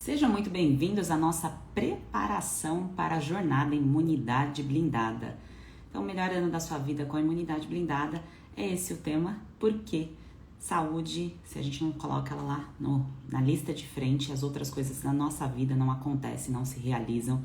Sejam muito bem-vindos à nossa preparação para a jornada Imunidade Blindada. Então, o melhor ano da sua vida com a imunidade blindada é esse o tema, porque saúde, se a gente não coloca ela lá na lista de frente, as outras coisas na nossa vida não acontecem, não se realizam.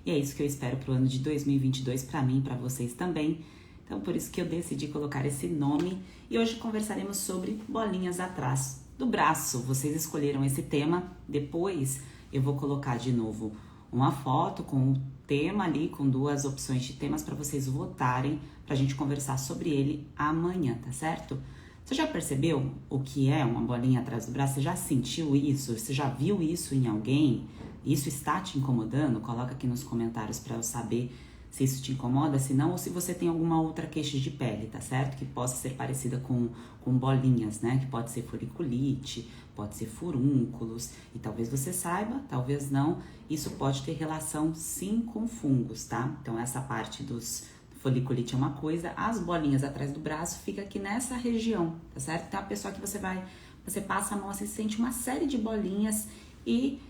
E é isso que eu espero para o ano de 2022, para mim e para vocês também. Então, por isso que eu decidi colocar esse nome e hoje conversaremos sobre bolinhas atrás do braço. Vocês escolheram esse tema, depois eu vou colocar de novo uma foto com o tema ali, com duas opções de temas para vocês votarem, para a gente conversar sobre ele amanhã, tá certo? Você já percebeu o que é uma bolinha atrás do braço? Você já sentiu isso? Você já viu isso em alguém? Isso está te incomodando? Coloca aqui nos comentários para eu saber se isso te incomoda, se não, ou se você tem alguma outra queixa de pele, tá certo? Que possa ser parecida com bolinhas, né? Que pode ser foliculite, pode ser furúnculos, e talvez você saiba, talvez não, isso pode ter relação sim com fungos, tá? Então essa parte dos foliculite é uma coisa, as bolinhas atrás do braço fica aqui nessa região, tá certo? Então a pessoa que você passa a mão, você sente uma série de bolinhas e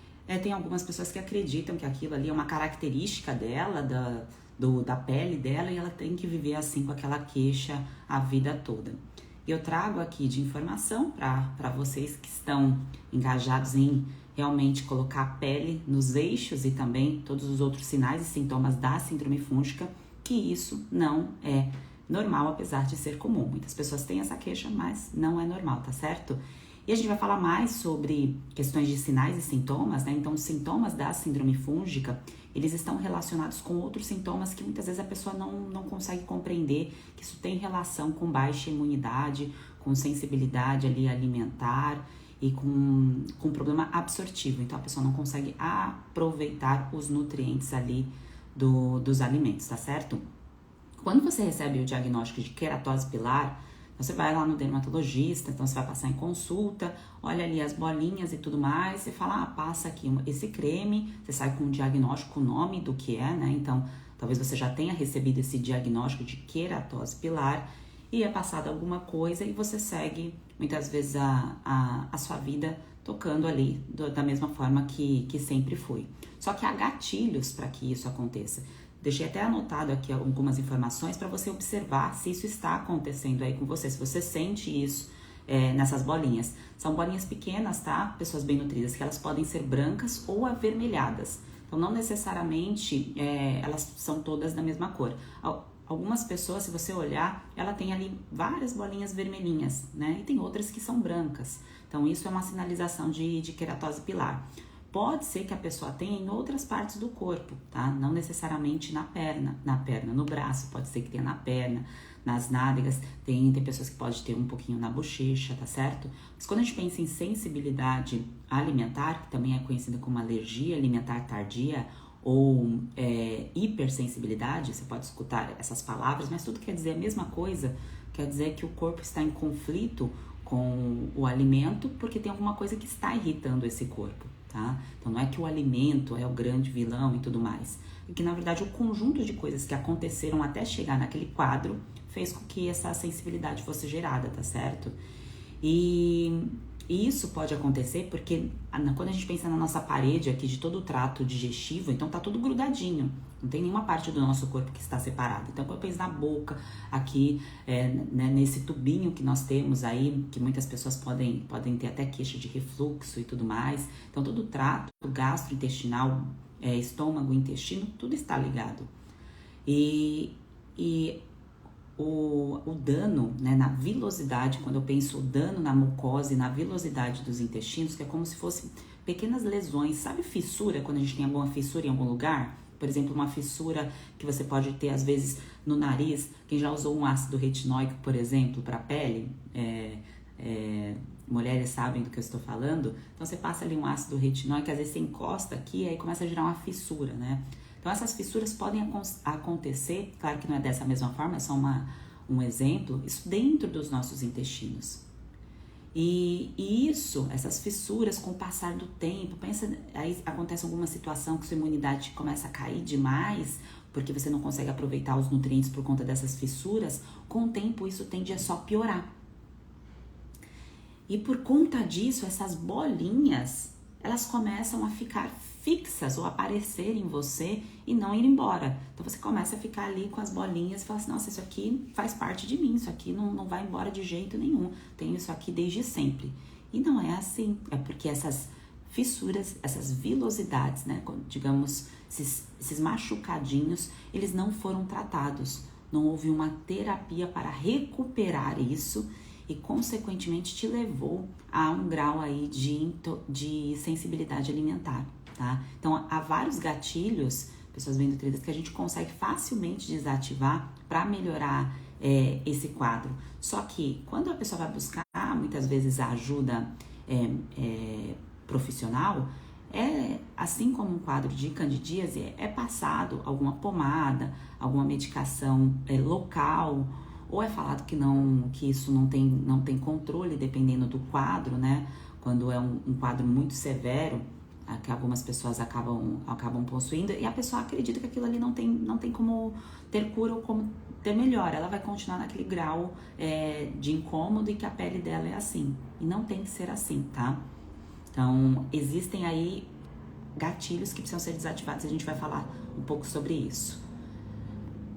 tem algumas pessoas que acreditam que aquilo ali é uma característica dela, da pele dela, e ela tem que viver assim com aquela queixa a vida toda. Eu trago aqui de informação para vocês que estão engajados em realmente colocar a pele nos eixos e também todos os outros sinais e sintomas da síndrome fúngica, que isso não é normal, apesar de ser comum. Muitas pessoas têm essa queixa, mas não é normal, tá certo? E a gente vai falar mais sobre questões de sinais e sintomas, né? Então, os sintomas da síndrome fúngica, eles estão relacionados com outros sintomas que muitas vezes a pessoa não consegue compreender, que isso tem relação com baixa imunidade, com sensibilidade ali alimentar e com problema absortivo. Então, a pessoa não consegue aproveitar os nutrientes ali dos alimentos, tá certo? Quando você recebe o diagnóstico de queratose pilar, você vai lá no dermatologista, então você vai passar em consulta, olha ali as bolinhas e tudo mais, você fala, passa aqui esse creme, você sai com um diagnóstico, com o nome do que é, né? Então, talvez você já tenha recebido esse diagnóstico de queratose pilar e é passado alguma coisa e você segue, muitas vezes, a sua vida tocando ali da mesma forma que sempre foi. Só que há gatilhos para que isso aconteça. Deixei até anotado aqui algumas informações para você observar se isso está acontecendo aí com você, se você sente isso nessas bolinhas. São bolinhas pequenas, tá? Pessoas bem nutridas, que elas podem ser brancas ou avermelhadas. Então, não necessariamente elas são todas da mesma cor. Algumas pessoas, se você olhar, ela tem ali várias bolinhas vermelhinhas, né? E tem outras que são brancas. Então, isso é uma sinalização de queratose pilar. Pode ser que a pessoa tenha em outras partes do corpo, tá? Não necessariamente na perna, no braço, pode ser que tenha na perna, nas nádegas, tem pessoas que pode ter um pouquinho na bochecha, tá certo? Mas quando a gente pensa em sensibilidade alimentar, que também é conhecida como alergia alimentar tardia, ou hipersensibilidade, você pode escutar essas palavras, mas tudo quer dizer a mesma coisa, quer dizer que o corpo está em conflito com o alimento, porque tem alguma coisa que está irritando esse corpo. Tá? Então não é que o alimento é o grande vilão e tudo mais, é que na verdade o conjunto de coisas que aconteceram até chegar naquele quadro fez com que essa sensibilidade fosse gerada, tá certo? E isso pode acontecer porque quando a gente pensa na nossa parede aqui de todo o trato digestivo, então tá tudo grudadinho, não tem nenhuma parte do nosso corpo que está separada. Então quando eu penso na boca, aqui né, nesse tubinho que nós temos aí, que muitas pessoas podem ter até queixa de refluxo e tudo mais, então todo o trato gastrointestinal, estômago, intestino, tudo está ligado. E o dano, né, na vilosidade, quando eu penso o dano na mucosa e na vilosidade dos intestinos, que é como se fossem pequenas lesões, sabe fissura, quando a gente tem alguma fissura em algum lugar? Por exemplo, uma fissura que você pode ter às vezes no nariz, quem já usou um ácido retinóico, por exemplo, para a pele, mulheres sabem do que eu estou falando, então você passa ali um ácido retinóico, às vezes você encosta aqui e aí começa a gerar uma fissura, né? Então, essas fissuras podem acontecer, claro que não é dessa mesma forma, é só um exemplo, isso dentro dos nossos intestinos. E isso, essas fissuras, com o passar do tempo, pensa, aí acontece alguma situação que sua imunidade começa a cair demais, porque você não consegue aproveitar os nutrientes por conta dessas fissuras, com o tempo isso tende a só piorar. E por conta disso, essas bolinhas elas começam a ficar fixas ou aparecer em você e não ir embora. Então você começa a ficar ali com as bolinhas e fala assim, nossa, isso aqui faz parte de mim, isso aqui não vai embora de jeito nenhum, tenho isso aqui desde sempre. E não é assim, é porque essas fissuras, essas vilosidades, né, digamos, esses machucadinhos, eles não foram tratados, não houve uma terapia para recuperar isso e, consequentemente, te levou a um grau aí de sensibilidade alimentar, tá? Então, há vários gatilhos, pessoas bem nutridas, que a gente consegue facilmente desativar para melhorar esse quadro. Só que, quando a pessoa vai buscar, muitas vezes, a ajuda profissional, assim como um quadro de candidíase, é passado alguma pomada, alguma medicação local, ou é falado que isso não tem controle dependendo do quadro, né? Quando é um quadro muito severo, que algumas pessoas acabam possuindo, e a pessoa acredita que aquilo ali não tem como ter cura ou como ter melhora. Ela vai continuar naquele grau de incômodo e que a pele dela é assim. E não tem que ser assim, tá? Então, existem aí gatilhos que precisam ser desativados e a gente vai falar um pouco sobre isso.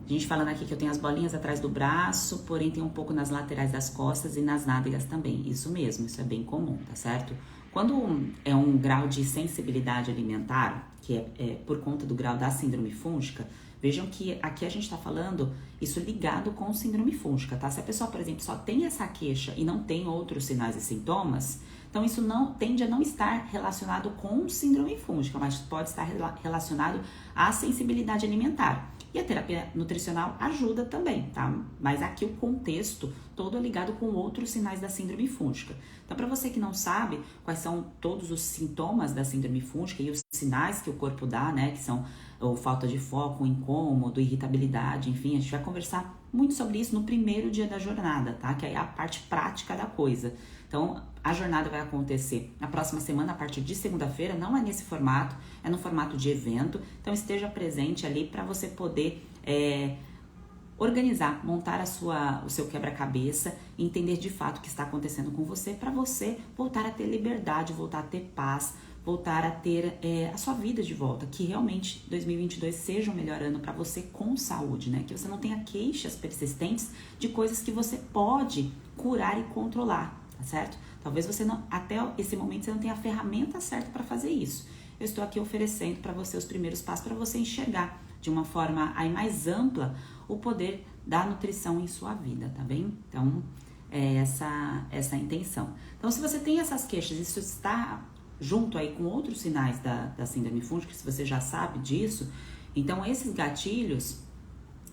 A gente falando aqui que eu tenho as bolinhas atrás do braço, porém tem um pouco nas laterais das costas e nas nádegas também. Isso mesmo, isso é bem comum, tá certo? Quando é um grau de sensibilidade alimentar, que é por conta do grau da síndrome fúngica, vejam que aqui a gente está falando isso ligado com síndrome fúngica, tá? Se a pessoa, por exemplo, só tem essa queixa e não tem outros sinais e sintomas, então isso tende a não estar relacionado com síndrome fúngica, mas pode estar relacionado à sensibilidade alimentar. E a terapia nutricional ajuda também, tá? Mas aqui o contexto todo é ligado com outros sinais da síndrome fúngica. Então, para você que não sabe quais são todos os sintomas da síndrome fúngica e os sinais que o corpo dá, né? Que são falta de foco, incômodo, irritabilidade, enfim, a gente vai conversar muito sobre isso no primeiro dia da jornada, tá? Que é a parte prática da coisa. Então, a jornada vai acontecer na próxima semana, a partir de segunda-feira, não é nesse formato, é no formato de evento. Então, esteja presente ali para você poder organizar, montar o seu quebra-cabeça e entender de fato o que está acontecendo com você, para você voltar a ter liberdade, voltar a ter paz, voltar a ter a sua vida de volta, que realmente 2022 seja o melhor ano para você com saúde, né? Que você não tenha queixas persistentes de coisas que você pode curar e controlar, tá certo? Talvez você até esse momento você não tenha a ferramenta certa para fazer isso. Eu estou aqui oferecendo para você os primeiros passos para você enxergar de uma forma aí mais ampla o poder da nutrição em sua vida, tá bem? Então, é essa a intenção. Então, se você tem essas queixas, isso está junto aí com outros sinais da síndrome fúngica, se você já sabe disso, então esses gatilhos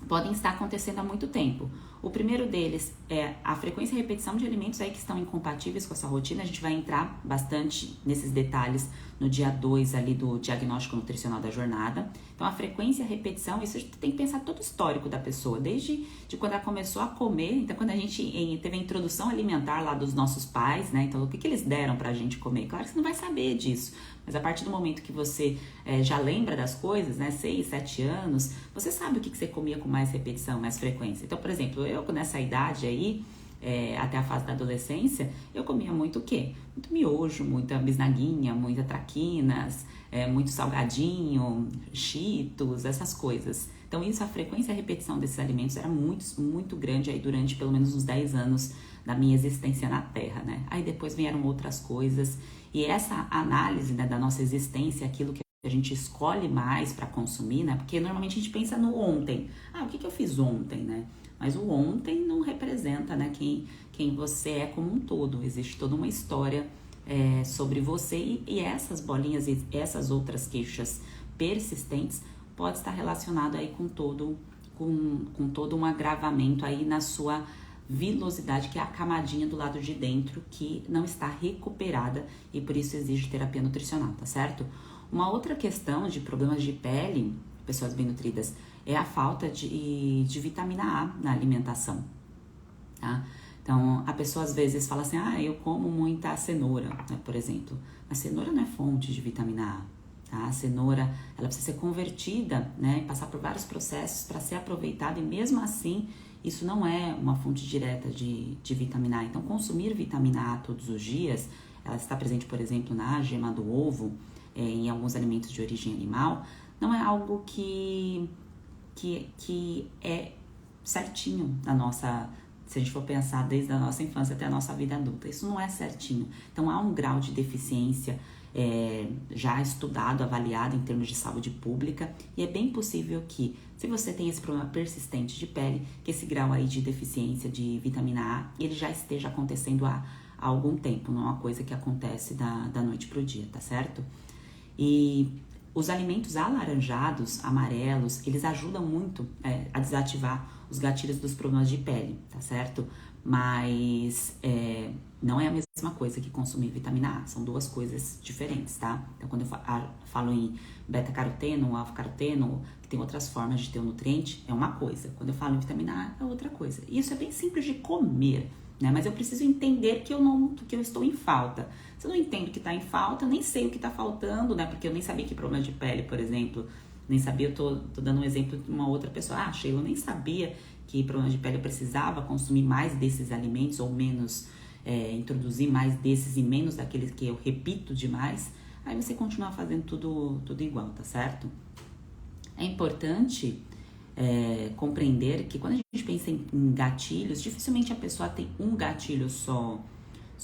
podem estar acontecendo há muito tempo. O primeiro deles é a frequência e repetição de alimentos aí que estão incompatíveis com a sua rotina. A gente vai entrar bastante nesses detalhes no dia 2 ali do diagnóstico nutricional da jornada. Então, a frequência e a repetição, isso a gente tem que pensar todo o histórico da pessoa, desde quando ela começou a comer. Então, quando a gente teve a introdução alimentar lá dos nossos pais, né? Então, o que eles deram pra gente comer? Claro que você não vai saber disso, mas a partir do momento que você já lembra das coisas, né? 6, 7 anos, você sabe o que você comia com mais repetição, mais frequência. Então, por exemplo, eu nessa idade aí, até a fase da adolescência, eu comia muito o quê? Muito miojo, muita bisnaguinha, muita traquinas, muito salgadinho, cheetos, essas coisas. Então isso, a frequência e a repetição desses alimentos era muito, muito grande aí durante pelo menos uns 10 anos da minha existência na Terra, né? Aí depois vieram outras coisas e essa análise, né, da nossa existência, aquilo que a gente escolhe mais para consumir, né? Porque normalmente a gente pensa no ontem. O que eu fiz ontem, né? Mas o ontem não representa, né, quem você é como um todo. Existe toda uma história sobre você e essas bolinhas e essas outras queixas persistentes pode estar relacionado aí com todo um agravamento aí na sua vilosidade, que é a camadinha do lado de dentro que não está recuperada e por isso exige terapia nutricional, tá certo? Uma outra questão de problemas de pele, pessoas bem nutridas, é a falta de vitamina A na alimentação, tá? Então, a pessoa às vezes fala assim, eu como muita cenoura, né, por exemplo. Mas cenoura não é fonte de vitamina A, tá? A cenoura, ela precisa ser convertida, né, e passar por vários processos para ser aproveitada e mesmo assim, isso não é uma fonte direta de vitamina A. Então, consumir vitamina A todos os dias ela está presente, por exemplo, na gema do ovo, em alguns alimentos de origem animal, não é algo que é certinho na nossa, se a gente for pensar desde a nossa infância até a nossa vida adulta. Isso não é certinho. Então há um grau de deficiência já estudado, avaliado em termos de saúde pública, e é bem possível que, se você tem esse problema persistente de pele, que esse grau aí de deficiência de vitamina A, ele já esteja acontecendo há algum tempo, não é uma coisa que acontece da noite pro dia, tá certo? E os alimentos alaranjados, amarelos, eles ajudam muito a desativar os gatilhos dos problemas de pele, tá certo? Mas não é a mesma coisa que consumir vitamina A, são duas coisas diferentes, tá? Então, quando eu falo em beta-caroteno, alfa-caroteno, que tem outras formas de ter o nutriente, é uma coisa. Quando eu falo em vitamina A, é outra coisa. E isso é bem simples de comer, né? Mas eu preciso entender que eu estou em falta. Se eu não entendo que está em falta, nem sei o que está faltando, né? Porque eu nem sabia que problema de pele, por exemplo, nem sabia, eu tô dando um exemplo de uma outra pessoa. Ah, Sheila, eu nem sabia que problema de pele eu precisava consumir mais desses alimentos ou menos, introduzir mais desses e menos daqueles que eu repito demais. Aí você continua fazendo tudo igual, tá certo? É importante compreender que quando a gente pensa em gatilhos, dificilmente a pessoa tem um gatilho só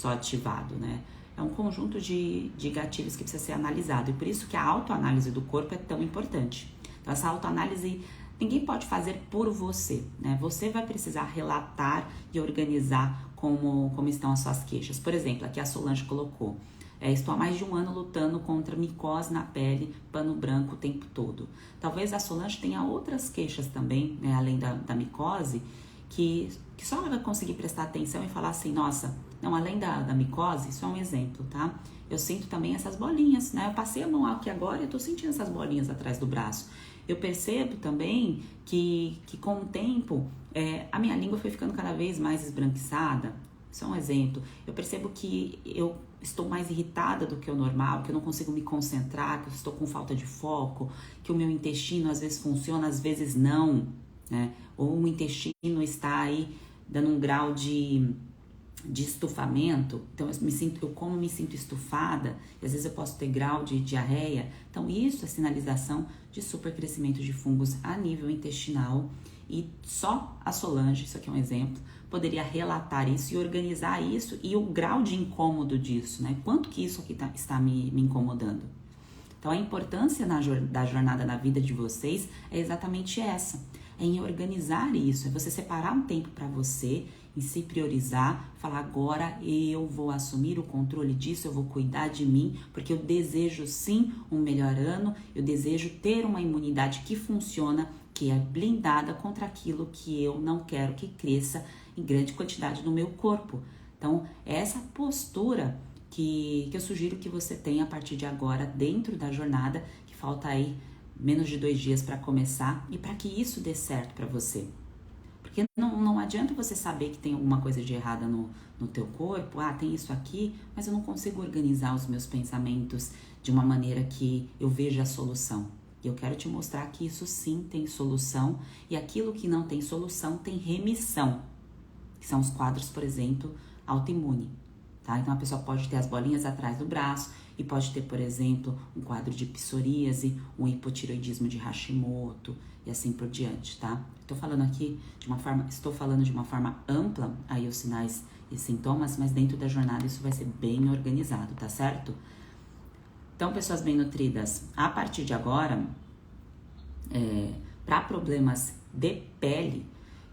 ativado, né? É um conjunto de gatilhos que precisa ser analisado, e por isso que a autoanálise do corpo é tão importante. Então, essa autoanálise ninguém pode fazer por você, né? Você vai precisar relatar e organizar como estão as suas queixas. Por exemplo, aqui a Solange colocou: estou há mais de um ano lutando contra micose na pele, pano branco o tempo todo. Talvez a Solange tenha outras queixas também, né, além da micose, que só ela vai conseguir prestar atenção e falar assim: nossa, não, além da micose, isso é um exemplo, tá? Eu sinto também essas bolinhas, né? Eu passei a mão aqui agora e eu tô sentindo essas bolinhas atrás do braço. Eu percebo também que com o tempo, a minha língua foi ficando cada vez mais esbranquiçada. Isso é um exemplo. Eu percebo que eu estou mais irritada do que o normal, que eu não consigo me concentrar, que eu estou com falta de foco, que o meu intestino às vezes funciona, às vezes não, né? Ou o intestino está aí dando um grau de estufamento. Então eu como me sinto estufada, e às vezes eu posso ter grau de diarreia. Então isso é sinalização de supercrescimento de fungos a nível intestinal, e só a Solange, isso aqui é um exemplo, poderia relatar isso e organizar isso e o grau de incômodo disso, né? Quanto que isso aqui está me incomodando. Então a importância da jornada na vida de vocês é exatamente essa, é em organizar isso, é você separar um tempo para você, em se priorizar, falar: agora eu vou assumir o controle disso, eu vou cuidar de mim, porque eu desejo sim um melhor ano, eu desejo ter uma imunidade que funciona, que é blindada contra aquilo que eu não quero que cresça em grande quantidade no meu corpo. Então, é essa postura que eu sugiro que você tenha a partir de agora, dentro da jornada, que falta aí menos de 2 dias para começar, e para que isso dê certo para você. Porque não adianta você saber que tem alguma coisa de errada no teu corpo, tem isso aqui, mas eu não consigo organizar os meus pensamentos de uma maneira que eu veja a solução. E eu quero te mostrar que isso sim tem solução, e aquilo que não tem solução tem remissão, que são os quadros, por exemplo, autoimune, tá? Então a pessoa pode ter as bolinhas atrás do braço e pode ter, por exemplo, um quadro de psoríase, um hipotireoidismo de Hashimoto e assim por diante, tá? Estou falando de uma forma ampla aí os sinais e sintomas, mas dentro da jornada isso vai ser bem organizado, tá certo? Então, pessoas bem nutridas, a partir de agora, para problemas de pele,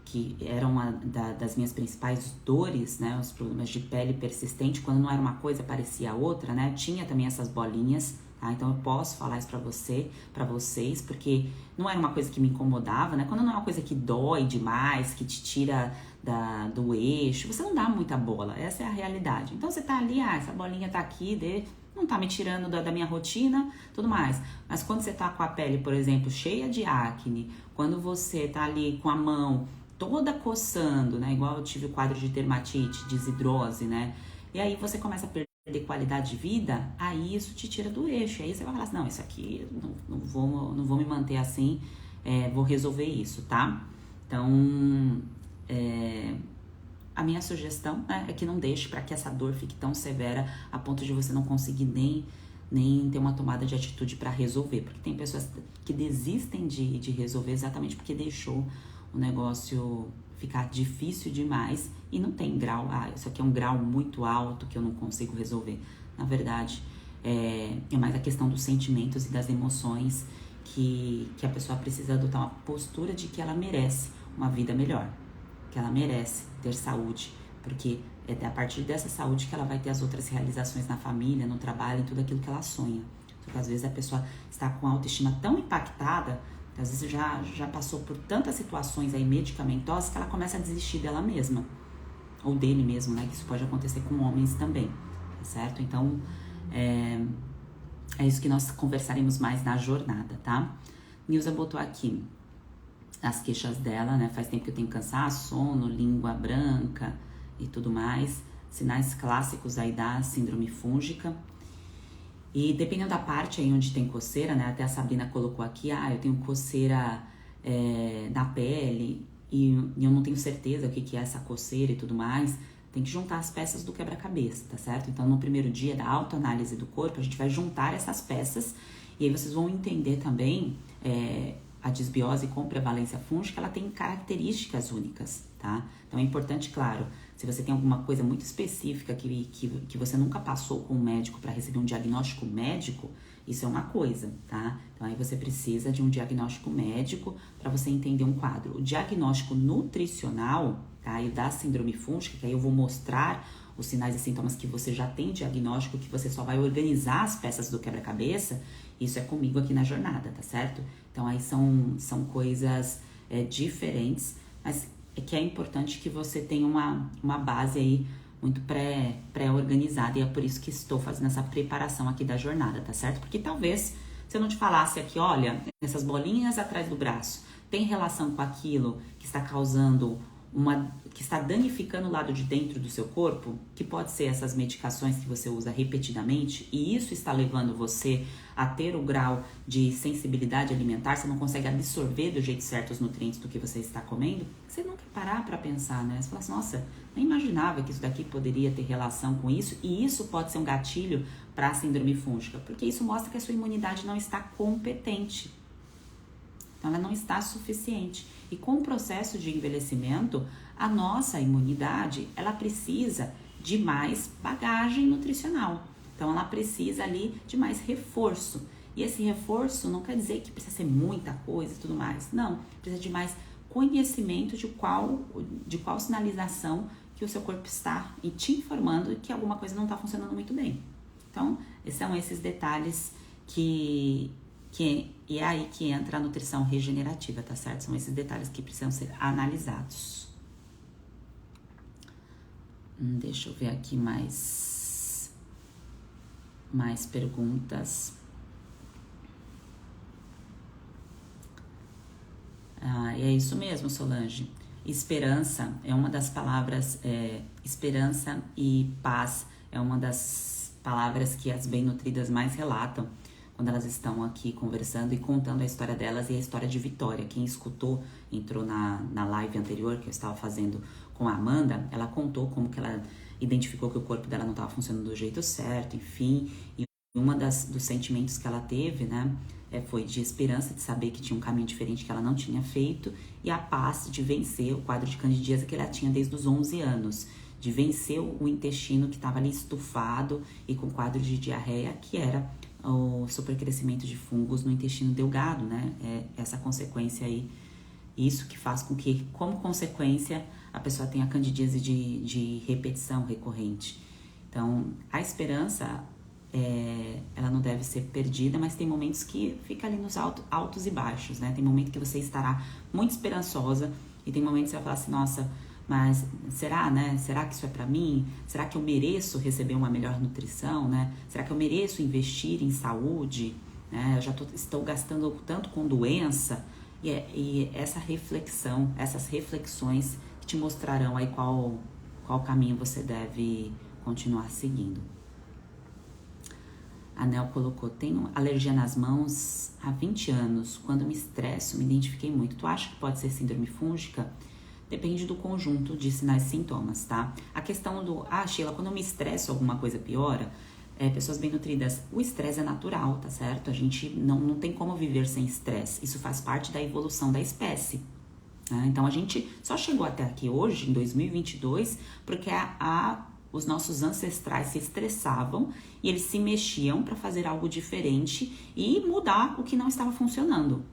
que eram uma das minhas principais dores, né, os problemas de pele persistente, quando não era uma coisa, parecia outra, né, tinha também essas bolinhas, tá? Então eu posso falar isso para vocês, porque não era uma coisa que me incomodava, né, quando não é uma coisa que dói demais, que te tira do eixo, você não dá muita bola, essa é a realidade. Então você tá ali, essa bolinha tá aqui, não tá me tirando da minha rotina, tudo mais. Mas quando você tá com a pele, por exemplo, cheia de acne, quando você tá ali com a mão toda coçando, né? Igual eu tive o quadro de dermatite, desidrose, né? E aí você começa a perder qualidade de vida, aí isso te tira do eixo. Aí você vai falar assim: não, isso aqui não vou me manter assim, vou resolver isso, tá? Então, a minha sugestão, né, é que não deixe para que essa dor fique tão severa a ponto de você não conseguir nem ter uma tomada de atitude para resolver. Porque tem pessoas que desistem de resolver exatamente porque deixou o negócio ficar difícil demais e não tem grau, isso aqui é um grau muito alto que eu não consigo resolver. Na verdade, é mais a questão dos sentimentos e das emoções que a pessoa precisa adotar uma postura de que ela merece uma vida melhor, que ela merece ter saúde, porque é a partir dessa saúde que ela vai ter as outras realizações na família, no trabalho, em tudo aquilo que ela sonha. Só que às vezes a pessoa está com a autoestima tão impactada, que às vezes já passou por tantas situações aí medicamentosas que ela começa a desistir dela mesma, ou dele mesmo, né? Que isso pode acontecer com homens também, tá certo? Então, é isso que nós conversaremos mais na jornada, tá? Nilza botou aqui as queixas dela, né? Faz tempo que eu tenho cansaço, sono, língua branca e tudo mais. Sinais clássicos aí da síndrome fúngica. E dependendo da parte aí onde tem coceira, né? Até a Sabrina colocou aqui, eu tenho coceira na pele e eu não tenho certeza o que é essa coceira e tudo mais. Tem que juntar as peças do quebra-cabeça, tá certo? Então, no primeiro dia da autoanálise do corpo, a gente vai juntar essas peças e aí vocês vão entender também a disbiose com prevalência fúngica, ela tem características únicas, tá? Então, é importante, claro, se você tem alguma coisa muito específica que você nunca passou com um médico para receber um diagnóstico médico, isso é uma coisa, tá? Então, aí você precisa de um diagnóstico médico para você entender um quadro. O diagnóstico nutricional, tá? E da síndrome fúngica, que aí eu vou mostrar os sinais e sintomas que você já tem diagnóstico, que você só vai organizar as peças do quebra-cabeça, isso é comigo aqui na jornada, tá certo? Então, aí são coisas diferentes, mas é que é importante que você tenha uma base aí muito pré-organizada, e é por isso que estou fazendo essa preparação aqui da jornada, tá certo? Porque talvez, se eu não te falasse aqui, olha, essas bolinhas atrás do braço, tem relação com aquilo que está causando que está danificando o lado de dentro do seu corpo, que pode ser essas medicações que você usa repetidamente, e isso está levando você a ter o grau de sensibilidade alimentar, você não consegue absorver do jeito certo os nutrientes do que você está comendo, você não quer parar para pensar, né? Você fala assim, nossa, nem imaginava que isso daqui poderia ter relação com isso, e isso pode ser um gatilho para a síndrome fúngica, porque isso mostra que a sua imunidade não está competente. Então, ela não está suficiente. E com o processo de envelhecimento, a nossa imunidade, ela precisa de mais bagagem nutricional. Então, ela precisa ali de mais reforço. E esse reforço não quer dizer que precisa ser muita coisa e tudo mais. Não, precisa de mais conhecimento de qual sinalização que o seu corpo está te informando que alguma coisa não está funcionando muito bem. Então, são esses detalhes e é aí que entra a nutrição regenerativa, tá certo? São esses detalhes que precisam ser analisados. Deixa eu ver aqui mais perguntas. E é isso mesmo, Solange. Esperança é uma das palavras, esperança e paz é uma das palavras que as bem nutridas mais relatam quando elas estão aqui conversando e contando a história delas e a história de Vitória. Quem escutou, entrou na live anterior que eu estava fazendo com a Amanda, ela contou como que ela identificou que o corpo dela não estava funcionando do jeito certo, enfim. E uma dos sentimentos que ela teve, né, foi de esperança, de saber que tinha um caminho diferente que ela não tinha feito, e a paz de vencer o quadro de candidíase que ela tinha desde os 11 anos, de vencer o intestino que estava ali estufado e com quadro de diarreia, que era o supercrescimento de fungos no intestino delgado, né? Essa consequência aí, isso que faz com que, como consequência, a pessoa tenha candidíase de repetição recorrente. Então, a esperança, ela não deve ser perdida, mas tem momentos que fica ali nos altos e baixos, né? Tem momento que você estará muito esperançosa e tem momentos que você vai falar assim, nossa, mas será, né? Será que isso é pra mim? Será que eu mereço receber uma melhor nutrição, né? Será que eu mereço investir em saúde? Né? Eu já estou gastando tanto com doença. E essa reflexão, essas reflexões que te mostrarão aí qual caminho você deve continuar seguindo. A Nel colocou, tenho alergia nas mãos há 20 anos. Quando me estresso, me identifiquei muito. Tu acha que pode ser síndrome fúngica? Depende do conjunto de sinais e sintomas, tá? A questão do, Sheila, quando eu me estresso, alguma coisa piora. Pessoas bem nutridas, o estresse é natural, tá certo? A gente não tem como viver sem estresse. Isso faz parte da evolução da espécie. Né? Então, a gente só chegou até aqui hoje, em 2022, porque os nossos ancestrais se estressavam e eles se mexiam para fazer algo diferente e mudar o que não estava funcionando.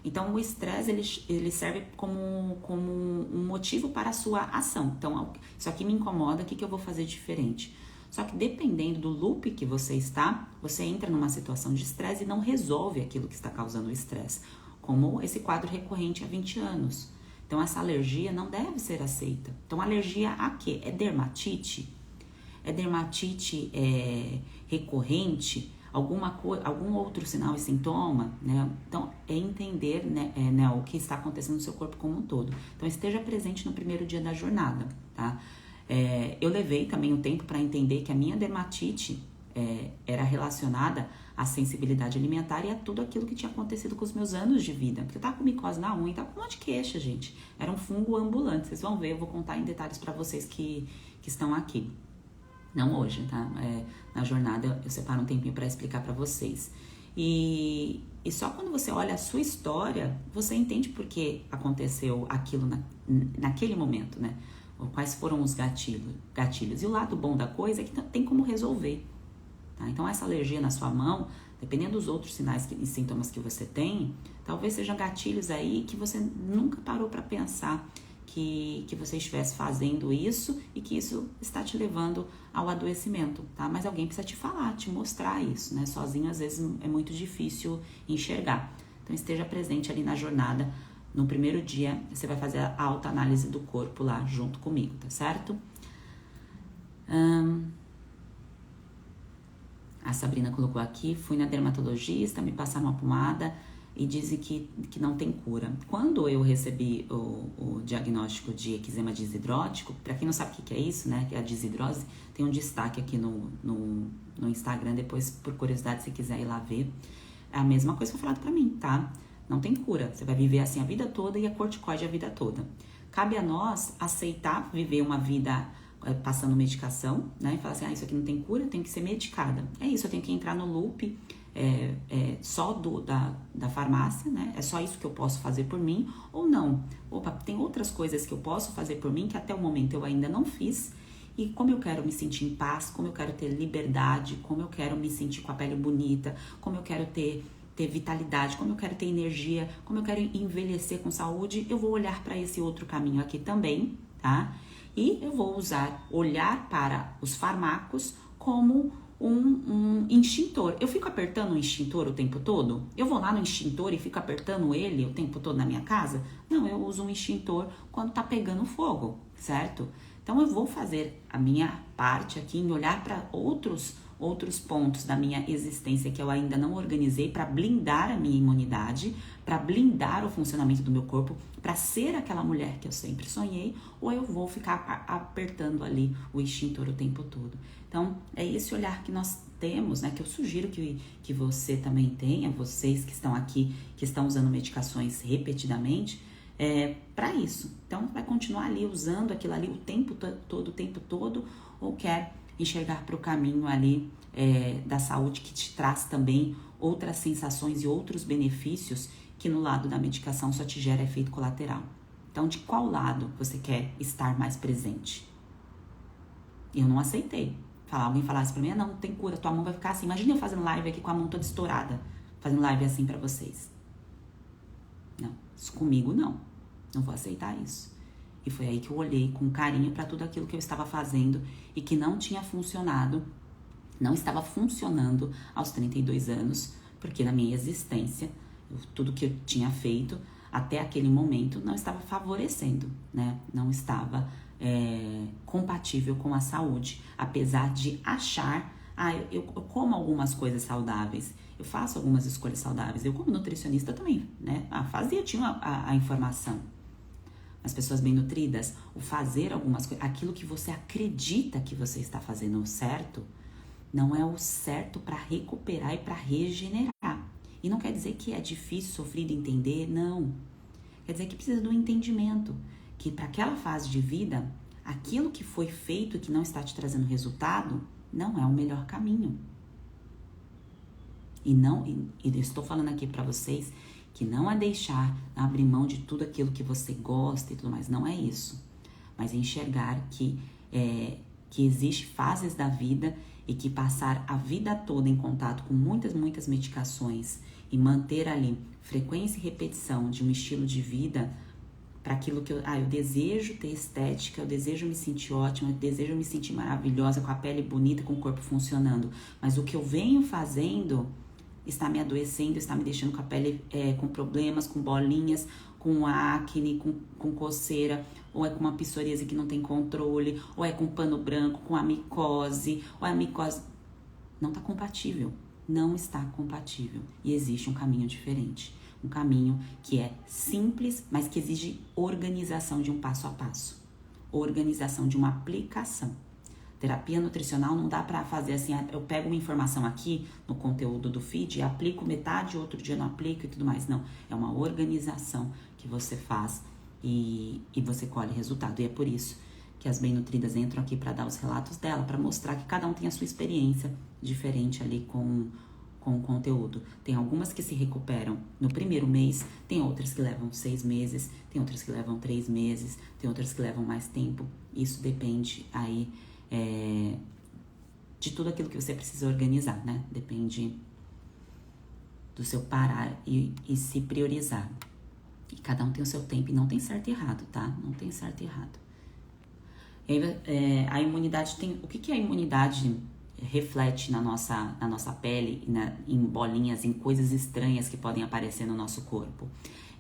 Então, o estresse, ele serve como um motivo para a sua ação. Então, isso aqui me incomoda, o que eu vou fazer diferente? Só que dependendo do loop que você está, você entra numa situação de estresse e não resolve aquilo que está causando o estresse. Como esse quadro recorrente há 20 anos. Então, essa alergia não deve ser aceita. Então, alergia a quê? É dermatite? É dermatite recorrente? Algum outro sinal e sintoma, né? Então, é entender né, o que está acontecendo no seu corpo como um todo. Então, esteja presente no primeiro dia da jornada, tá? Eu levei também um tempo para entender que a minha dermatite era relacionada à sensibilidade alimentar e a tudo aquilo que tinha acontecido com os meus anos de vida. Porque eu tava com micose na unha, tava com um monte de queixa, gente. Era um fungo ambulante, vocês vão ver, eu vou contar em detalhes para vocês que estão aqui. Não hoje, tá? Na jornada eu separo um tempinho para explicar para vocês. E só quando você olha a sua história, você entende por que aconteceu aquilo naquele momento, né? Quais foram os gatilhos. E o lado bom da coisa é que tem como resolver. Tá? Então, essa alergia na sua mão, dependendo dos outros sinais e sintomas que você tem, talvez sejam gatilhos aí que você nunca parou para pensar que você estivesse fazendo isso e que isso está te levando ao adoecimento, tá? Mas alguém precisa te falar, te mostrar isso, né? Sozinho, às vezes, é muito difícil enxergar. Então, esteja presente ali na jornada. No primeiro dia, você vai fazer a autoanálise do corpo lá junto comigo, tá certo? A Sabrina colocou aqui, fui na dermatologista, me passaram uma pomada e dizem que não tem cura. Quando eu recebi o diagnóstico de eczema desidrótico, para quem não sabe o que é isso, né, que é a desidrose, tem um destaque aqui no Instagram, depois, por curiosidade, se quiser ir lá ver. A mesma coisa foi falado pra mim, tá? Não tem cura, você vai viver assim a vida toda e a corticoide a vida toda. Cabe a nós aceitar viver uma vida passando medicação, né? E falar assim, isso aqui não tem cura, eu tenho que ser medicada. É isso, eu tenho que entrar no loop só da farmácia, né? É só isso que eu posso fazer por mim ou não. Opa, tem outras coisas que eu posso fazer por mim que até o momento eu ainda não fiz. E como eu quero me sentir em paz, como eu quero ter liberdade, como eu quero me sentir com a pele bonita, como eu quero ter vitalidade, como eu quero ter energia, como eu quero envelhecer com saúde, eu vou olhar para esse outro caminho aqui também, tá? E eu vou olhar para os fármacos como um extintor. Eu fico apertando o extintor o tempo todo? Eu vou lá no extintor e fico apertando ele o tempo todo na minha casa? Não, eu uso um extintor quando tá pegando fogo, certo? Então eu vou fazer a minha parte aqui em olhar para outros pontos da minha existência que eu ainda não organizei para blindar a minha imunidade, para blindar o funcionamento do meu corpo, para ser aquela mulher que eu sempre sonhei, ou eu vou ficar apertando ali o extintor o tempo todo. Então, é esse olhar que nós temos, né, que eu sugiro que você também tenha, vocês que estão aqui, que estão usando medicações repetidamente, para isso. Então, vai continuar ali usando aquilo ali o tempo todo, ou quer enxergar para o caminho ali da saúde que te traz também outras sensações e outros benefícios que no lado da medicação só te gera efeito colateral. Então, de qual lado você quer estar mais presente? Eu não aceitei. Alguém falasse para mim, não tem cura, tua mão vai ficar assim. Imagina eu fazendo live aqui com a mão toda estourada, fazendo live assim para vocês. Não, isso comigo não. Não vou aceitar isso. E foi aí que eu olhei com carinho para tudo aquilo que eu estava fazendo e que não tinha funcionado, não estava funcionando aos 32 anos, porque na minha existência, tudo que eu tinha feito até aquele momento não estava favorecendo, né? Não estava compatível com a saúde, apesar de achar, eu como algumas coisas saudáveis, eu faço algumas escolhas saudáveis, eu como nutricionista também, né? Tinha a informação. As pessoas bem nutridas, o fazer algumas coisas, aquilo que você acredita que você está fazendo certo, não é o certo para recuperar e para regenerar. E não quer dizer que é difícil, sofrido entender, não. Quer dizer que precisa do entendimento, que para aquela fase de vida, aquilo que foi feito e que não está te trazendo resultado, não é o melhor caminho. E estou falando aqui para vocês que não é deixar, abrir mão de tudo aquilo que você gosta e tudo mais, não é isso. Mas enxergar que existe fases da vida e que passar a vida toda em contato com muitas medicações e manter ali frequência e repetição de um estilo de vida para aquilo que eu desejo ter estética, eu desejo me sentir ótima, eu desejo me sentir maravilhosa, com a pele bonita, com o corpo funcionando, mas o que eu venho fazendo está me adoecendo, está me deixando com a pele com problemas, com bolinhas, com acne, com coceira, ou é com uma psoríase que não tem controle, ou é com pano branco, com a micose, ou a micose não está compatível, não está compatível. E existe um caminho diferente, um caminho que é simples, mas que exige organização de um passo a passo, organização de uma aplicação. Terapia nutricional não dá para fazer assim, eu pego uma informação aqui no conteúdo do feed e aplico metade, outro dia não aplico e tudo mais. Não, é uma organização que você faz e você colhe resultado. E é por isso que as bem nutridas entram aqui para dar os relatos dela, para mostrar que cada um tem a sua experiência diferente ali com o conteúdo. Tem algumas que se recuperam no primeiro mês, tem outras que levam 6 meses, tem outras que levam 3 meses, tem outras que levam mais tempo. Isso depende aí de tudo aquilo que você precisa organizar, né? Depende do seu parar e se priorizar. E cada um tem o seu tempo e não tem certo e errado, tá? Não tem certo e errado. E aí, a imunidade tem... O que a imunidade reflete na nossa pele, em bolinhas, em coisas estranhas que podem aparecer no nosso corpo?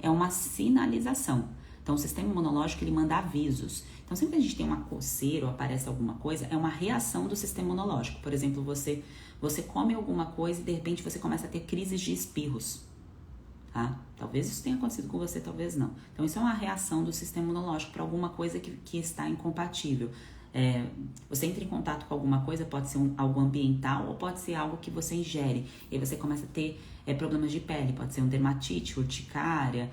É uma sinalização. Então, o sistema imunológico, ele manda avisos. Então, sempre que a gente tem uma coceira ou aparece alguma coisa, é uma reação do sistema imunológico. Por exemplo, você come alguma coisa e, de repente, você começa a ter crises de espirros. Tá? Talvez isso tenha acontecido com você, talvez não. Então, isso é uma reação do sistema imunológico para alguma coisa que está incompatível. Você entra em contato com alguma coisa, pode ser algo ambiental ou pode ser algo que você ingere. E aí você começa a ter problemas de pele, pode ser dermatite, urticária,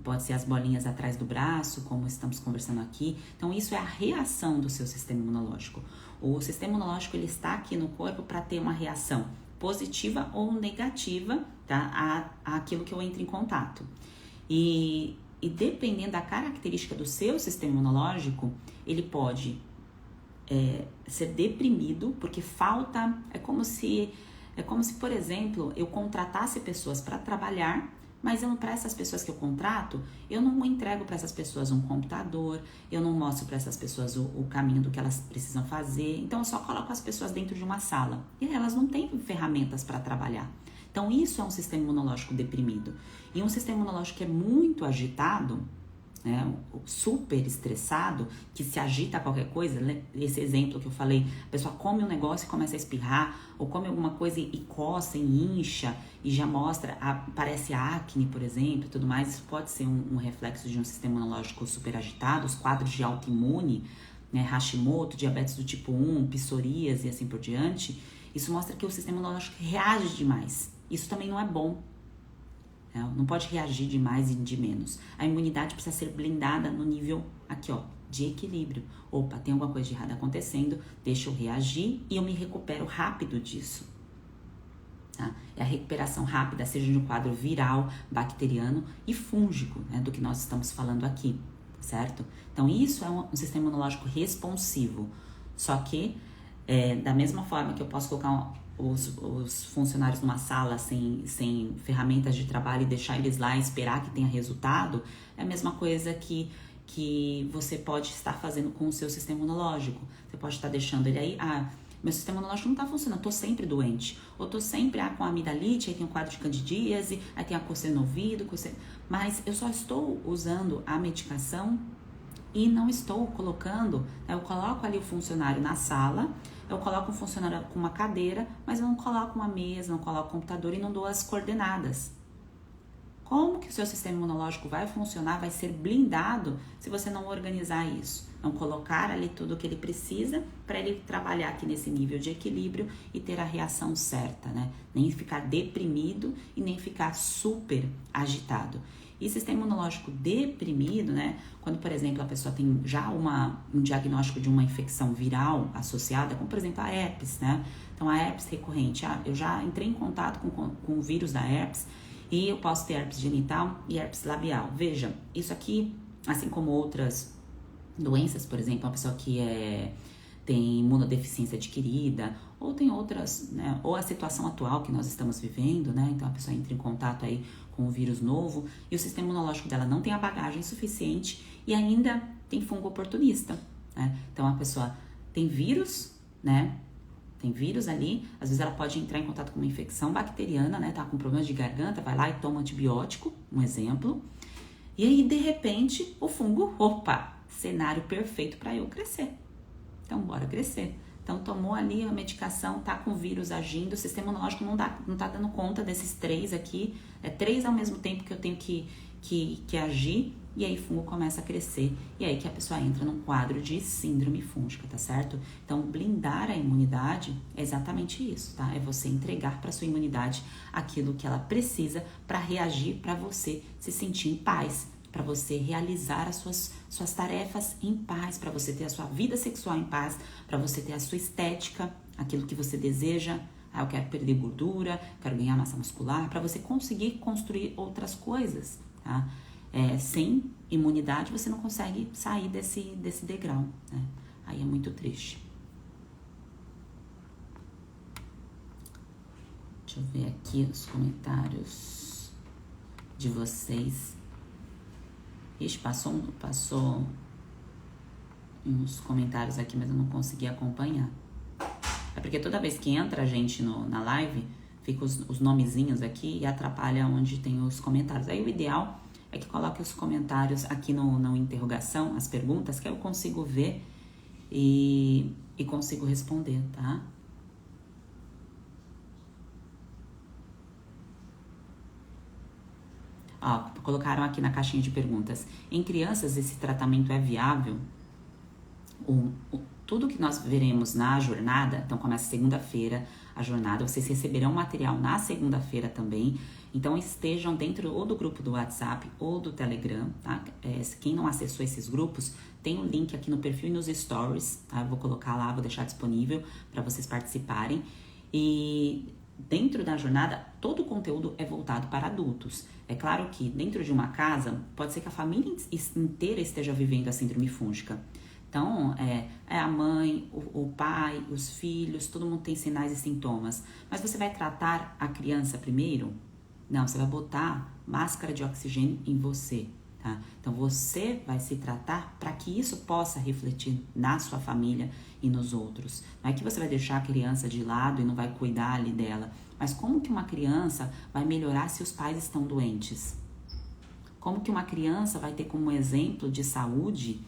pode ser as bolinhas atrás do braço, como estamos conversando aqui. Então, isso é a reação do seu sistema imunológico. O sistema imunológico, ele está aqui no corpo para ter uma reação positiva ou negativa, tá? Àquilo que eu entro em contato. E dependendo da característica do seu sistema imunológico, ele pode ser deprimido, porque falta... É como se, por exemplo, eu contratasse pessoas para trabalhar, mas para essas pessoas que eu contrato, eu não entrego para essas pessoas um computador, eu não mostro para essas pessoas o caminho do que elas precisam fazer, então eu só coloco as pessoas dentro de uma sala, e elas não têm ferramentas para trabalhar. Então isso é um sistema imunológico deprimido. E um sistema imunológico que é muito agitado, super estressado, que se agita qualquer coisa, esse exemplo que eu falei, a pessoa come um negócio e começa a espirrar, ou come alguma coisa e coça, e incha, e já mostra, parece acne, por exemplo, e tudo mais. Isso pode ser um reflexo de um sistema imunológico super agitado, os quadros de autoimune, Hashimoto, diabetes do tipo 1, psoríase e assim por diante. Isso mostra que o sistema imunológico reage demais. Isso também não é bom. Não pode reagir de mais e de menos. A imunidade precisa ser blindada no nível aqui, de equilíbrio. Opa, tem alguma coisa de errado acontecendo, deixa eu reagir e eu me recupero rápido disso. Tá? É a recuperação rápida, seja de um quadro viral, bacteriano e fúngico, do que nós estamos falando aqui, certo? Então, isso é um sistema imunológico responsivo. Só que, da mesma forma que eu posso colocar os funcionários numa sala sem ferramentas de trabalho e deixar eles lá e esperar que tenha resultado, é a mesma coisa que você pode estar fazendo com o seu sistema imunológico. Você pode estar deixando ele aí, meu sistema imunológico não está funcionando, tô sempre doente, ou tô sempre com amidalite, aí tem um quadro de candidíase, aí tem a coceira no ouvido, mas eu só estou usando a medicação e não estou colocando, eu coloco ali o funcionário na sala, eu coloco um funcionário com uma cadeira, mas eu não coloco uma mesa, não coloco computador e não dou as coordenadas. Como que o seu sistema imunológico vai funcionar, vai ser blindado se você não organizar isso? Não colocar ali tudo o que ele precisa para ele trabalhar aqui nesse nível de equilíbrio e ter a reação certa, Nem ficar deprimido e nem ficar super agitado. E sistema imunológico deprimido, né? Quando, por exemplo, a pessoa tem já um diagnóstico de uma infecção viral associada, como por exemplo a herpes, né? Então a herpes recorrente, eu já entrei em contato com o vírus da herpes e eu posso ter herpes genital e herpes labial. Veja, isso aqui, assim como outras doenças, por exemplo, uma pessoa que tem imunodeficiência adquirida, ou tem outras, né, ou a situação atual que nós estamos vivendo, né, então a pessoa entra em contato aí com o vírus novo e o sistema imunológico dela não tem a bagagem suficiente e ainda tem fungo oportunista, né, então a pessoa tem vírus, né, tem vírus ali, às vezes ela pode entrar em contato com uma infecção bacteriana, né, tá com problemas de garganta, vai lá e toma antibiótico, um exemplo, e aí de repente o fungo, opa, cenário perfeito para eu crescer. Então, bora crescer. Então, tomou ali a medicação, tá com o vírus agindo, o sistema imunológico não tá dando conta desses 3 aqui. É 3 ao mesmo tempo que eu tenho que agir, e aí o fungo começa a crescer. E aí que a pessoa entra num quadro de síndrome fúngica, tá certo? Então, blindar a imunidade é exatamente isso, tá? É você entregar para sua imunidade aquilo que ela precisa para reagir, para você se sentir em paz, para você realizar as suas tarefas em paz, para você ter a sua vida sexual em paz, para você ter a sua estética, aquilo que você deseja. Eu quero perder gordura, quero ganhar massa muscular, para você conseguir construir outras coisas, tá? Sem imunidade você não consegue sair desse degrau, né? Aí é muito triste. Deixa eu ver aqui os comentários de vocês. Ixi, passou uns comentários aqui, mas eu não consegui acompanhar. É porque toda vez que entra a gente na live, fica os nomezinhos aqui e atrapalha onde tem os comentários. Aí o ideal é que coloque os comentários aqui no interrogação, as perguntas, que eu consigo ver e consigo responder, tá? Ó, colocaram aqui na caixinha de perguntas. Em crianças, esse tratamento é viável? Tudo que nós veremos na jornada, então começa segunda-feira a jornada, vocês receberão material na segunda-feira também, então estejam dentro ou do grupo do WhatsApp ou do Telegram, tá? Quem não acessou esses grupos, tem um link aqui no perfil e nos stories, tá? Eu vou colocar lá, vou deixar disponível para vocês participarem. E dentro da jornada, todo o conteúdo é voltado para adultos. É claro que dentro de uma casa, pode ser que a família inteira esteja vivendo a síndrome fúngica. Então, é a mãe, o pai, os filhos, todo mundo tem sinais e sintomas. Mas você vai tratar a criança primeiro? Não, você vai botar máscara de oxigênio em você, tá? Então, você vai se tratar para que isso possa refletir na sua família e nos outros. Não é que você vai deixar a criança de lado e não vai cuidar ali dela. Mas como que uma criança vai melhorar se os pais estão doentes? Como que uma criança vai ter como exemplo de saúde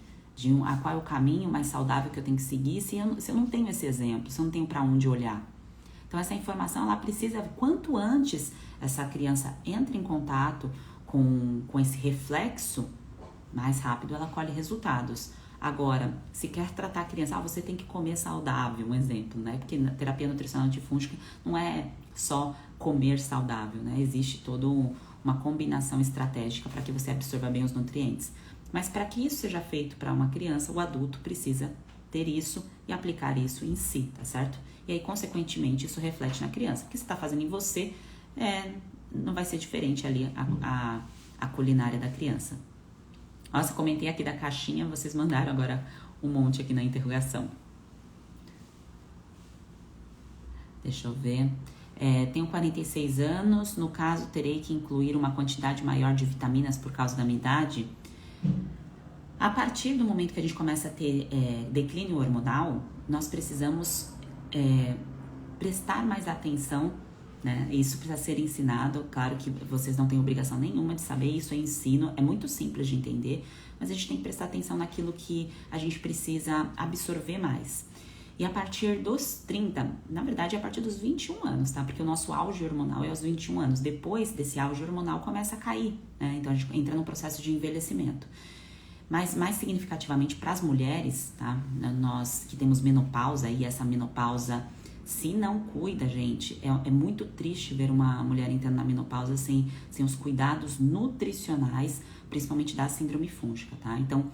qual é o caminho mais saudável que eu tenho que seguir se eu não tenho esse exemplo, se eu não tenho para onde olhar? Então, essa informação, ela precisa, quanto antes essa criança entra em contato com esse reflexo, mais rápido ela colhe resultados. Agora, se quer tratar a criança, você tem que comer saudável, um exemplo, né? Porque na terapia nutricional antifúngica não é só comer saudável, né? Existe toda uma combinação estratégica para que você absorva bem os nutrientes. Mas para que isso seja feito para uma criança, o adulto precisa ter isso e aplicar isso em si, tá certo? E aí, consequentemente, isso reflete na criança. O que você está fazendo em você não vai ser diferente ali a culinária da criança. Nossa, comentei aqui da caixinha, vocês mandaram agora um monte aqui na interrogação. Deixa eu ver. Tenho 46 anos, no caso terei que incluir uma quantidade maior de vitaminas por causa da minha idade? A partir do momento que a gente começa a ter declínio hormonal, nós precisamos prestar mais atenção, né? Isso precisa ser ensinado. Claro que vocês não têm obrigação nenhuma de saber, isso é ensino, é muito simples de entender, mas a gente tem que prestar atenção naquilo que a gente precisa absorver mais. E a partir dos 30, na verdade é a partir dos 21 anos, tá? Porque o nosso auge hormonal é aos 21 anos. Depois desse auge hormonal começa a cair, né? Então a gente entra num processo de envelhecimento. Mas mais significativamente para as mulheres, tá? Nós que temos menopausa, e essa menopausa Se não cuida, gente, é muito triste ver uma mulher entrando na menopausa sem os cuidados nutricionais, principalmente da síndrome fúngica, tá? Então,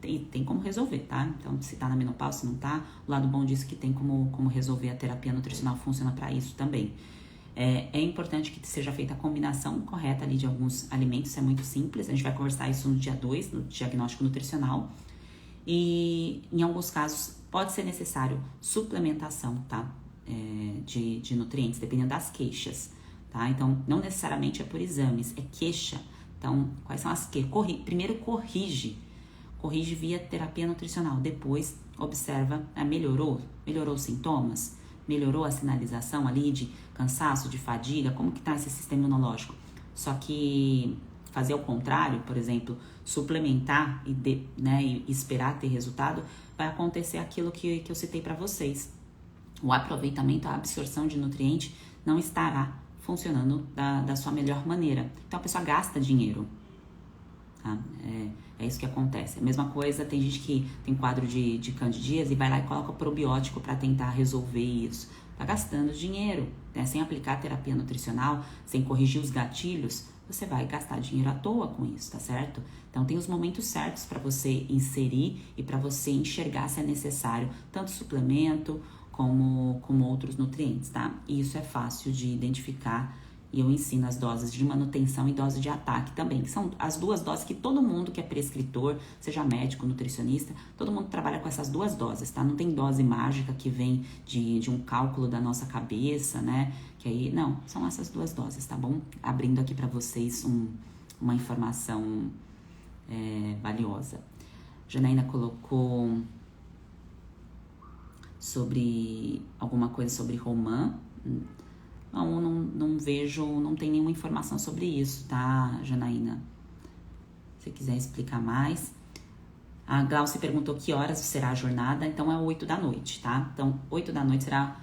tem como resolver, tá? Então, se tá na menopausa, se não tá, o lado bom disso é que tem como resolver. A terapia nutricional funciona para isso também. É importante que seja feita a combinação correta ali de alguns alimentos, isso é muito simples. A gente vai conversar isso no dia 2, no diagnóstico nutricional. E em alguns casos pode ser necessário suplementação, tá? De nutrientes, dependendo das queixas, tá? Então, não necessariamente é por exames, é queixa. Então, quais são as queixas? Primeiro corrige via terapia nutricional, depois observa, melhorou os sintomas, melhorou a sinalização ali de cansaço, de fadiga, como que tá esse sistema imunológico? Só que fazer o contrário, por exemplo, suplementar e esperar ter resultado, vai acontecer aquilo que eu citei para vocês. O aproveitamento, a absorção de nutriente não estará funcionando da sua melhor maneira. Então a pessoa gasta dinheiro. Tá? É isso que acontece. A mesma coisa, tem gente que tem quadro de candidíase e vai lá e coloca probiótico para tentar resolver isso. Tá gastando dinheiro, né? Sem aplicar terapia nutricional, sem corrigir os gatilhos, você vai gastar dinheiro à toa com isso, tá certo? Então tem os momentos certos para você inserir e para você enxergar se é necessário tanto suplemento como outros nutrientes, tá? E isso é fácil de identificar e eu ensino as doses de manutenção e dose de ataque também, que são as duas doses que todo mundo que é prescritor, seja médico, nutricionista, todo mundo trabalha com essas duas doses, tá? Não tem dose mágica que vem de um cálculo da nossa cabeça, né? Que aí, não, são essas duas doses, tá bom? Abrindo aqui para vocês uma informação valiosa. Janaína colocou sobre alguma coisa sobre romã. Não vejo, não tem nenhuma informação sobre isso, tá, Janaína? Se quiser explicar mais. A Glaucia perguntou que horas será a jornada, então é 8 da noite, tá? Então, 8 da noite será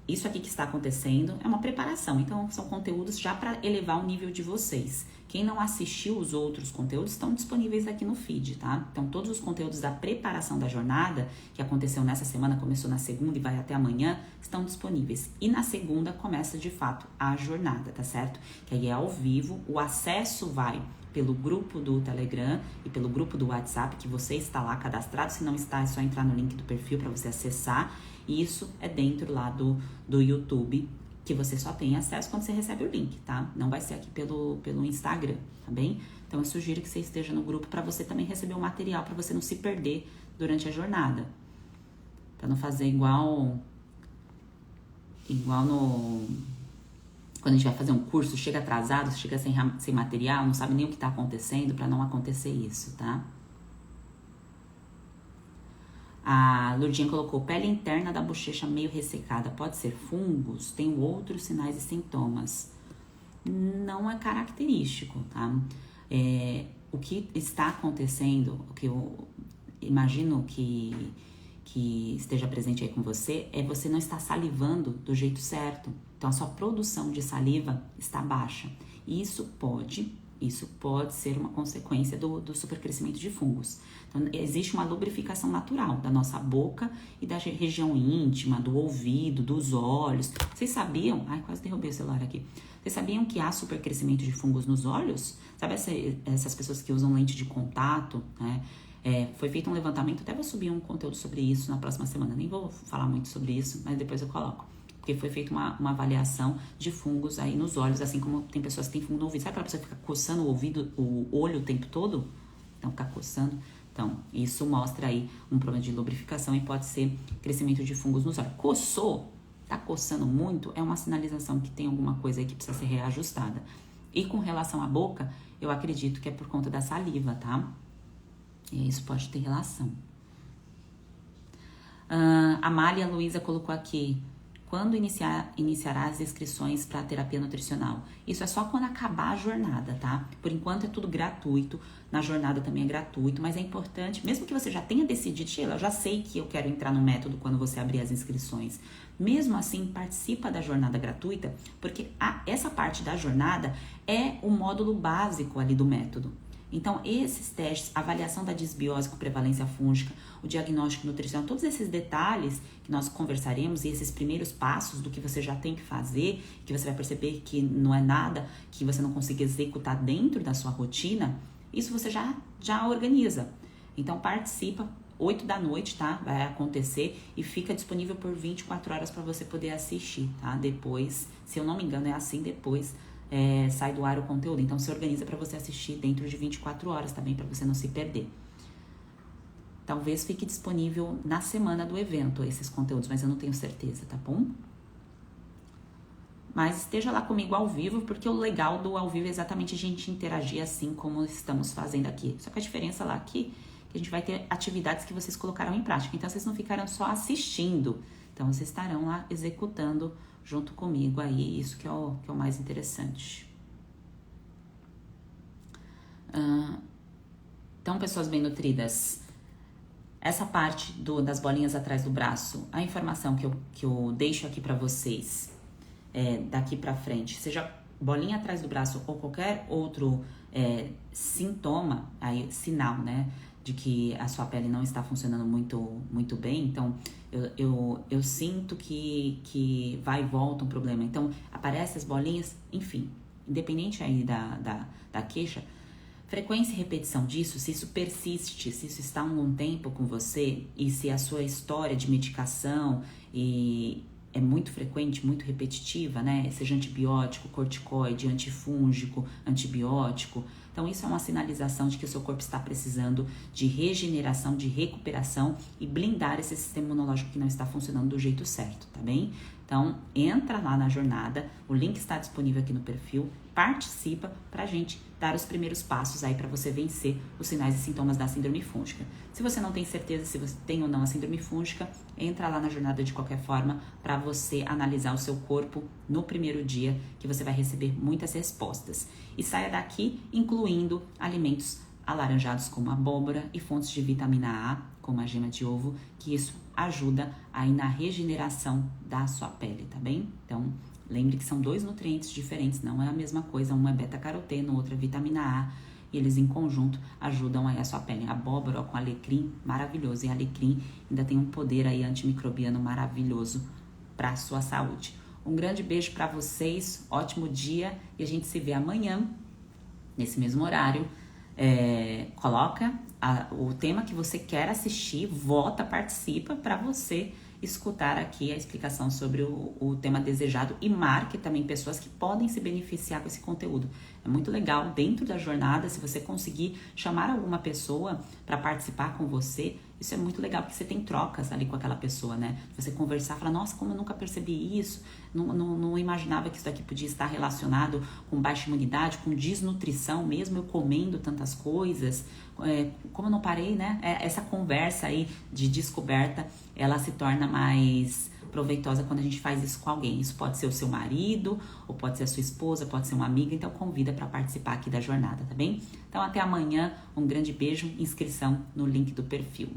isso aqui que está acontecendo, é uma preparação, então são conteúdos já para elevar o nível de vocês. Quem não assistiu os outros conteúdos estão disponíveis aqui no feed, tá? Então, todos os conteúdos da preparação da jornada, que aconteceu nessa semana, começou na segunda e vai até amanhã, estão disponíveis. E na segunda começa, de fato, a jornada, tá certo? Que aí é ao vivo, o acesso vai pelo grupo do Telegram e pelo grupo do WhatsApp, que você está lá cadastrado. Se não está, é só entrar no link do perfil para você acessar. E isso é dentro lá do YouTube, que você só tem acesso quando você recebe o link, tá? Não vai ser aqui pelo Instagram, tá bem? Então eu sugiro que você esteja no grupo para você também receber o material, para você não se perder durante a jornada. Para não fazer igual no... Quando a gente vai fazer um curso, chega atrasado, chega sem material, não sabe nem o que tá acontecendo, para não acontecer isso, tá? A Lourdinha colocou pele interna da bochecha meio ressecada. Pode ser fungos? Tem outros sinais e sintomas. Não é característico, tá? O que está acontecendo, o que eu imagino que esteja presente aí com você, é você não estar salivando do jeito certo. Então, a sua produção de saliva está baixa. E isso pode ser uma consequência do supercrescimento de fungos. Então, existe uma lubrificação natural da nossa boca e da região íntima, do ouvido, dos olhos. Vocês sabiam? Ai, quase derrubei o celular aqui. Vocês sabiam que há supercrescimento de fungos nos olhos? Sabe essas pessoas que usam lente de contato, né? Foi feito um levantamento, até vou subir um conteúdo sobre isso na próxima semana. Nem vou falar muito sobre isso, mas depois eu coloco. Porque foi feita uma avaliação de fungos aí nos olhos, assim como tem pessoas que têm fungo no ouvido. Sabe aquela pessoa que fica coçando o olho o tempo todo? Então, fica coçando. Então, isso mostra aí um problema de lubrificação e pode ser crescimento de fungos nos olhos. Coçou, tá coçando muito, é uma sinalização que tem alguma coisa aí que precisa ser reajustada. E com relação à boca, eu acredito que é por conta da saliva, tá? E isso pode ter relação. A Mália Luísa colocou aqui: quando iniciará as inscrições para a terapia nutricional? Isso é só quando acabar a jornada, tá? Por enquanto é tudo gratuito, na jornada também é gratuito, mas é importante, mesmo que você já tenha decidido, Sheila, eu já sei que eu quero entrar no método quando você abrir as inscrições. Mesmo assim, participa da jornada gratuita, porque essa parte da jornada é o módulo básico ali do método. Então, esses testes, a avaliação da disbiose com prevalência fúngica, o diagnóstico nutricional, todos esses detalhes que nós conversaremos e esses primeiros passos do que você já tem que fazer, que você vai perceber que não é nada que você não consiga executar dentro da sua rotina, isso você já organiza. Então, participa, 8 da noite, tá? Vai acontecer e fica disponível por 24 horas para você poder assistir, tá? Depois, se eu não me engano, é assim, depois sai do ar o conteúdo. Então, se organiza para você assistir dentro de 24 horas também, para você não se perder. Talvez fique disponível na semana do evento esses conteúdos, mas eu não tenho certeza, tá bom? Mas esteja lá comigo ao vivo, porque o legal do ao vivo é exatamente a gente interagir assim como estamos fazendo aqui. Só que a diferença lá aqui que a gente vai ter atividades que vocês colocaram em prática. Então, vocês não ficaram só assistindo. Então, vocês estarão lá executando junto comigo aí. Isso que é o mais interessante. Então, pessoas bem nutridas, essa parte das bolinhas atrás do braço, a informação que eu deixo aqui para vocês daqui para frente, seja bolinha atrás do braço ou qualquer outro sintoma, aí, sinal, né, de que a sua pele não está funcionando muito bem. Então, eu sinto que vai e volta um problema. Então, aparecem as bolinhas, enfim, independente aí da queixa, frequência e repetição disso, se isso persiste, se isso está há algum tempo com você e se a sua história de medicação é muito frequente, muito repetitiva, né? Seja antibiótico, corticoide, antifúngico, antibiótico. Então, isso é uma sinalização de que o seu corpo está precisando de regeneração, de recuperação e blindar esse sistema imunológico que não está funcionando do jeito certo, tá bem? Então, entra lá na jornada, o link está disponível aqui no perfil, participa pra gente dar os primeiros passos aí para você vencer os sinais e sintomas da síndrome fúngica. Se você não tem certeza se você tem ou não a síndrome fúngica, entra lá na jornada de qualquer forma para você analisar o seu corpo no primeiro dia, que você vai receber muitas respostas. E saia daqui incluindo alimentos alaranjados como abóbora e fontes de vitamina A, como a gema de ovo, que isso ajuda aí na regeneração da sua pele, tá bem? Então, lembre que são 2 nutrientes diferentes, não é a mesma coisa, um é beta-caroteno, outro é vitamina A, e eles em conjunto ajudam aí a sua pele. Abóbora com alecrim, maravilhoso, e alecrim ainda tem um poder aí antimicrobiano maravilhoso para a sua saúde. Um grande beijo para vocês, ótimo dia, e a gente se vê amanhã, nesse mesmo horário. Coloca o tema que você quer assistir, vota, participa para você escutar aqui a explicação sobre o tema desejado e marque também pessoas que podem se beneficiar com esse conteúdo. É muito legal dentro da jornada, se você conseguir chamar alguma pessoa para participar com você, isso é muito legal, porque você tem trocas ali com aquela pessoa, né? Você conversar, falar, nossa, como eu nunca percebi isso, não imaginava que isso daqui podia estar relacionado com baixa imunidade, com desnutrição, mesmo eu comendo tantas coisas, como eu não parei, né? Essa conversa aí de descoberta, ela se torna mais proveitosa quando a gente faz isso com alguém. Isso pode ser o seu marido, ou pode ser a sua esposa, pode ser uma amiga, então convida para participar aqui da jornada, tá bem? Então até amanhã, um grande beijo, inscrição no link do perfil.